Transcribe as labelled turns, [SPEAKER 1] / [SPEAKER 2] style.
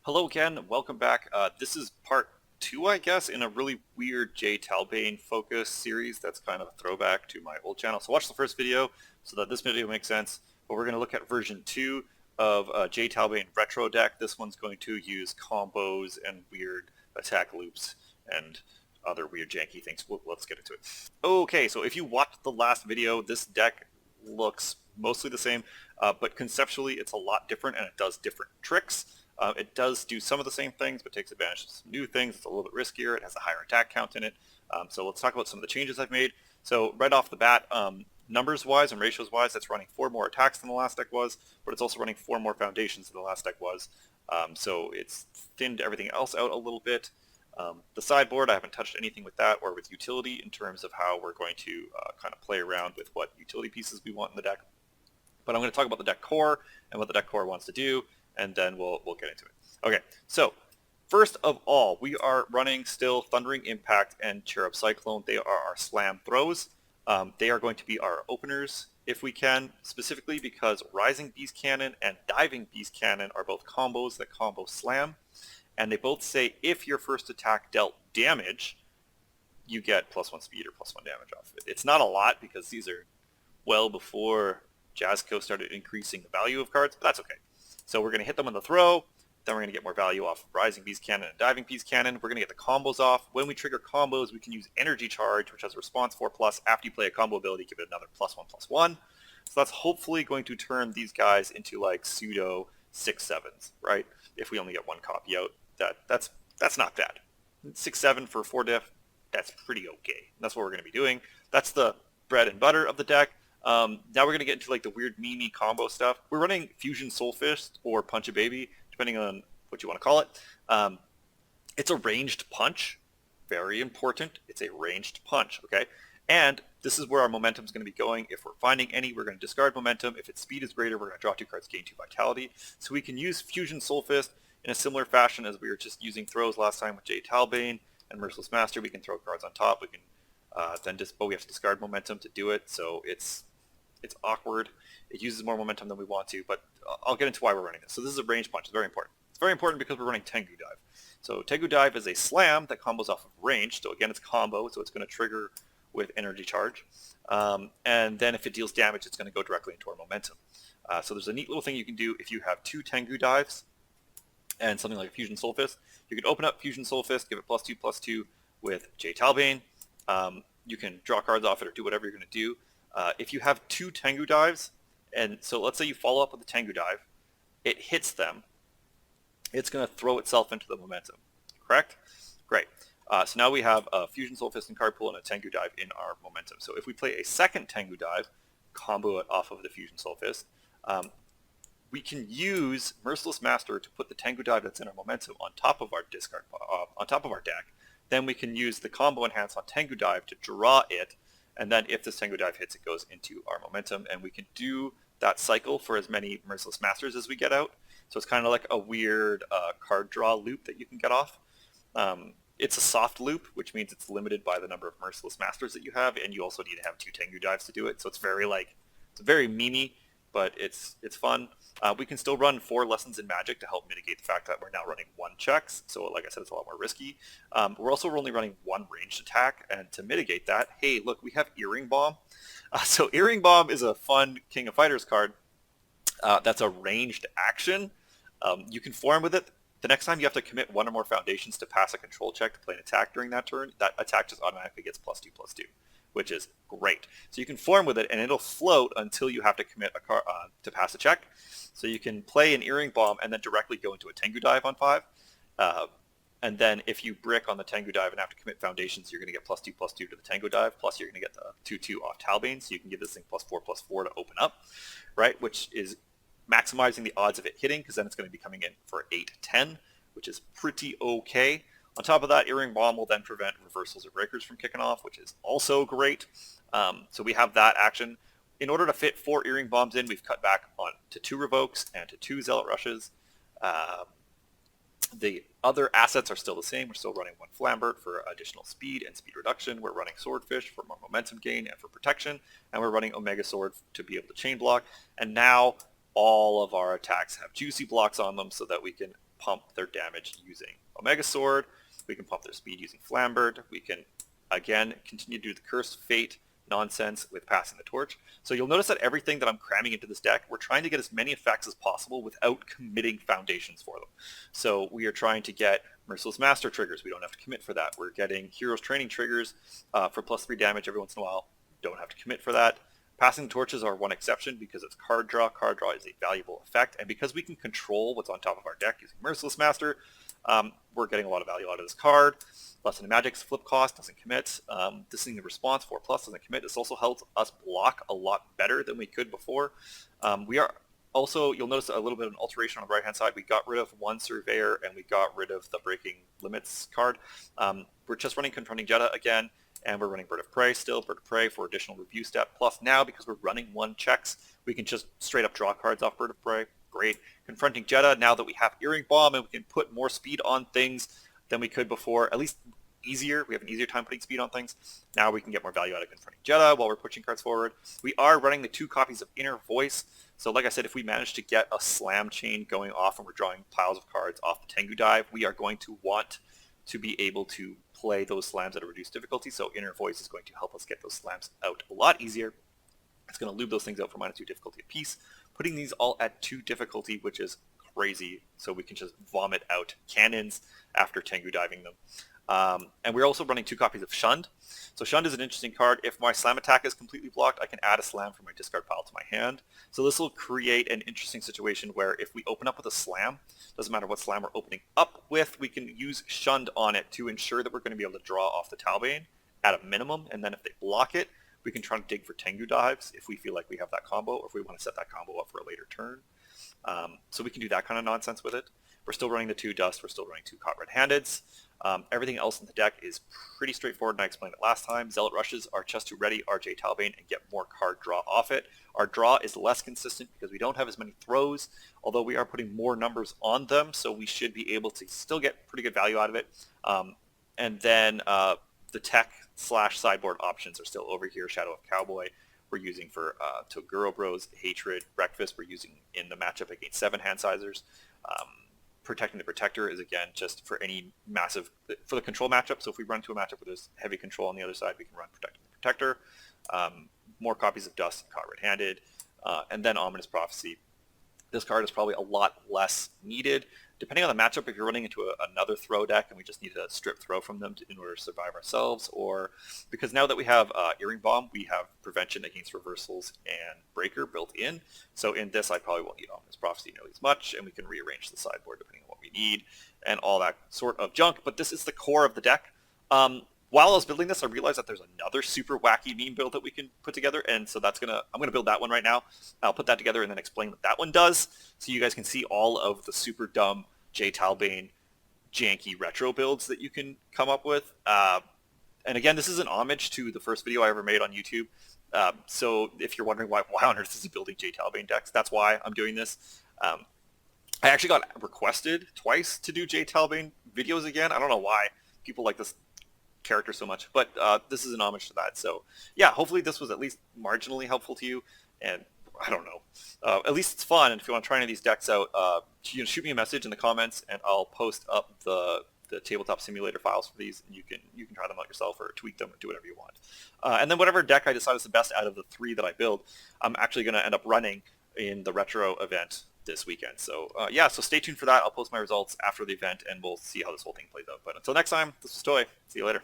[SPEAKER 1] Hello again, welcome back. This is part two, I guess, in a really weird Jay Talbane focus series that's kind of a throwback to my old channel. So watch the first video so that this video makes sense. But we're going to look at version two of Jay Talbane Retro Deck. This one's going to use combos and weird attack loops and other weird janky things. Let's get into it. Okay, so if you watched the last video, this deck looks mostly the same, but conceptually it's a lot different and it does different tricks. It does do some of the same things, but takes advantage of some new things. It's a little bit riskier. It has a higher attack count in it. So let's talk about some of the changes I've made. So right off the bat, numbers-wise and ratios-wise, that's running 4 more attacks than the last deck was, but it's also running 4 more foundations than the last deck was. So it's thinned everything else out a little bit. The sideboard, I haven't touched anything with that or with utility in terms of how we're going to kind of play around with what utility pieces we want in the deck. But I'm going to talk about the deck core and what the deck core wants to do, and then we'll get into it. Okay, so first of all, we are running still Thundering Impact and Cherub Cyclone. They are our slam throws. They are going to be our openers if we can, specifically because Rising Beast Cannon and Diving Beast Cannon are both combos that combo slam, and they both say if your first attack dealt damage, you get +1 speed or +1 damage off of it. It's not a lot because these are well before Jazzco started increasing the value of cards, but that's okay. So we're going to hit them on the throw, then we're going to get more value off of Rising Beast Cannon and Diving Beast Cannon. We're going to get the combos off. When we trigger combos, we can use Energy Charge, which has a response 4+. After you play a combo ability, give it another +1/+1. So that's hopefully going to turn these guys into like pseudo 6/7s, right? If we only get one copy out, that's not bad. 6/7 for 4 diff, that's pretty okay. That's what we're going to be doing. That's the bread and butter of the deck. Now we're going to get into like the weird meme combo stuff. We're running Fusion Soul Fist or Punch a Baby, depending on what you want to call it. It's a ranged punch. Very important. It's a ranged punch, okay? And this is where our momentum is going to be going. If we're finding any, we're going to discard momentum. If its speed is greater, we're going to draw 2 cards, gain 2 vitality. So we can use Fusion Soul Fist in a similar fashion as we were just using throws last time with Jay Talbane and Merciless Master. We can throw cards on top. We can but we have to discard momentum to do it. So it's awkward. It uses more momentum than we want to, but I'll get into why we're running this. So this is a range punch. It's very important. It's very important because we're running Tengu Dive. So Tengu Dive is a slam that combos off of range. So again, it's combo, so it's going to trigger with Energy Charge. And then if it deals damage, it's going to go directly into our momentum. So there's a neat little thing you can do if you have 2 Tengu Dives and something like Fusion Soul Fist. You can open up Fusion Soul Fist, give it +2/+2 with Jay Talbane. You can draw cards off it or do whatever you're going to do. If you have 2 Tengu Dives, and so let's say you follow up with a Tengu Dive, it hits them, it's going to throw itself into the momentum, correct? Great. So now we have a Fusion Soul Fist and card pool and a Tengu Dive in our momentum. So if we play a second Tengu Dive, combo it off of the Fusion Soul Fist, we can use Merciless Master to put the Tengu Dive that's in our momentum on top of our discard, on top of our deck. Then we can use the combo enhance on Tengu Dive to draw it, and then if this Tengu Dive hits, it goes into our momentum, and we can do that cycle for as many Merciless Masters as we get out. So it's kind of like a weird card draw loop that you can get off. It's a soft loop, which means it's limited by the number of Merciless Masters that you have, and you also need to have 2 Tengu Dives to do it. So it's very memey, but it's fun. We can still run 4 Lessons in Magic to help mitigate the fact that we're now running 1 checks. So like I said, it's a lot more risky. We're also only running 1 ranged attack, and to mitigate that, hey, look, we have Earring Bomb. So Earring Bomb is a fun King of Fighters card that's a ranged action. You can form with it. The next time you have to commit 1 or more foundations to pass a control check to play an attack during that turn, that attack just automatically gets +2/+2, which is great. So you can form with it, and it'll float until you have to commit a card to pass a check. So you can play an Earring Bomb and then directly go into a Tengu Dive on 5. And then if you brick on the Tengu Dive and have to commit foundations, you're going to get +2/+2 to the Tengu Dive, plus you're going to get the 2/2 off Talbane, so you can give this thing +4/+4 to open up, right? Which is maximizing the odds of it hitting, because then it's going to be coming in for 8/10, which is pretty okay. On top of that, Earring Bomb will then prevent reversals or breakers from kicking off, which is also great. So we have that action. In order to fit 4 Earring Bombs in, we've cut back on to 2 Revokes and to 2 Zealot Rushes. The other assets are still the same. We're still running 1 Flambert for additional speed and speed reduction. We're running Swordfish for more momentum gain and for protection. And we're running Omega Sword to be able to chain block. And now all of our attacks have juicy blocks on them so that we can pump their damage using Omega Sword. We can pump their speed using Flambird. We can, again, continue to do the Cursed Fate nonsense with Passing the Torch. So you'll notice that everything that I'm cramming into this deck, we're trying to get as many effects as possible without committing foundations for them. So we are trying to get Merciless Master triggers. We don't have to commit for that. We're getting Heroes Training triggers for +3 damage every once in a while. Don't have to commit for that. Passing the Torches are one exception because it's card draw. Card draw is a valuable effect, and because we can control what's on top of our deck using Merciless Master, we're getting a lot of value out of this card. Lesson in Magic's flip cost doesn't commit. Dissenting the Response 4+ doesn't commit. This also helps us block a lot better than we could before. We are also, you'll notice a little bit of an alteration on the right hand side. We got rid of one Surveyor and we got rid of the Breaking Limits card. We're just running Confronting Jedha again. And we're running Bird of Prey still, Bird of Prey for additional review step. Plus now, because we're running 1 checks, we can just straight up draw cards off Bird of Prey. Great. Confronting Jedha, now that we have Earring Bomb and we can put more speed on things than we could before, at least easier. We have an easier time putting speed on things. Now we can get more value out of Confronting Jedha while we're pushing cards forward. We are running the 2 copies of Inner Voice. So like I said, if we manage to get a slam chain going off and we're drawing piles of cards off the Tengu Dive, we are going to want to be able to play those slams at a reduced difficulty. So Inner Voice is going to help us get those slams out a lot easier. It's going to lube those things out for -2 difficulty apiece, putting these all at 2 difficulty, which is crazy. So we can just vomit out cannons after Tengu diving them. And we're also running 2 copies of Shunned. So Shunned is an interesting card. If my slam attack is completely blocked, I can add a slam from my discard pile to my hand. So this will create an interesting situation where if we open up with a slam, doesn't matter what slam we're opening up with, we can use Shunned on it to ensure that we're going to be able to draw off the Talbane at a minimum. And then if they block it, we can try to dig for Tengu Dives if we feel like we have that combo, or if we want to set that combo up for a later turn. So we can do that kind of nonsense with it. We're still running the 2 Dust. We're still running 2 Caught Red-Handeds. Everything else in the deck is pretty straightforward, and I explained it last time. Zealot Rushes are just to ready our J Talbane and get more card draw off it. Our draw is less consistent because we don't have as many throws, although we are putting more numbers on them, so we should be able to still get pretty good value out of it. And then the tech/sideboard options are still over here. Shadow of Cowboy we're using for Toguro Bros. Hatred. Breakfast we're using in the matchup against 7 hand sizers. Protecting the Protector is, again, just for any massive, for the control matchup. So if we run to a matchup where there's heavy control on the other side, we can run Protecting the Protector. More copies of Dust and Caught Red-Handed. And then Ominous Prophecy. This card is probably a lot less needed. Depending on the matchup, if you're running into another throw deck and we just need to strip throw from them in order to survive ourselves, or because now that we have Earring Bomb, we have prevention against reversals and breaker built in. So in this, I probably won't need Ominous Prophecy nearly as much, and we can rearrange the sideboard depending on what we need and all that sort of junk. But this is the core of the deck. While I was building this, I realized that there's another super wacky meme build that we can put together, and so I'm gonna build that one right now. I'll put that together and then explain what that one does, so you guys can see all of the super dumb J Talbane janky retro builds that you can come up with. And again, this is an homage to the first video I ever made on YouTube. So if you're wondering why on earth is he building J Talbane decks, that's why I'm doing this. I actually got requested twice to do J Talbane videos again. I don't know why people like this character so much, but this is an homage to that. So yeah, hopefully this was at least marginally helpful to you, and I don't know, at least it's fun. And if you want to try any of these decks out, shoot me a message in the comments and I'll post up the Tabletop Simulator files for these, and you can try them out yourself or tweak them or do whatever you want. And then whatever deck I decide is the best out of the 3 that I build, I'm actually going to end up running in the retro event this weekend. So yeah, so stay tuned for that. I'll post my results after the event and we'll see how this whole thing plays out. But until next time, this was Toy. See you later.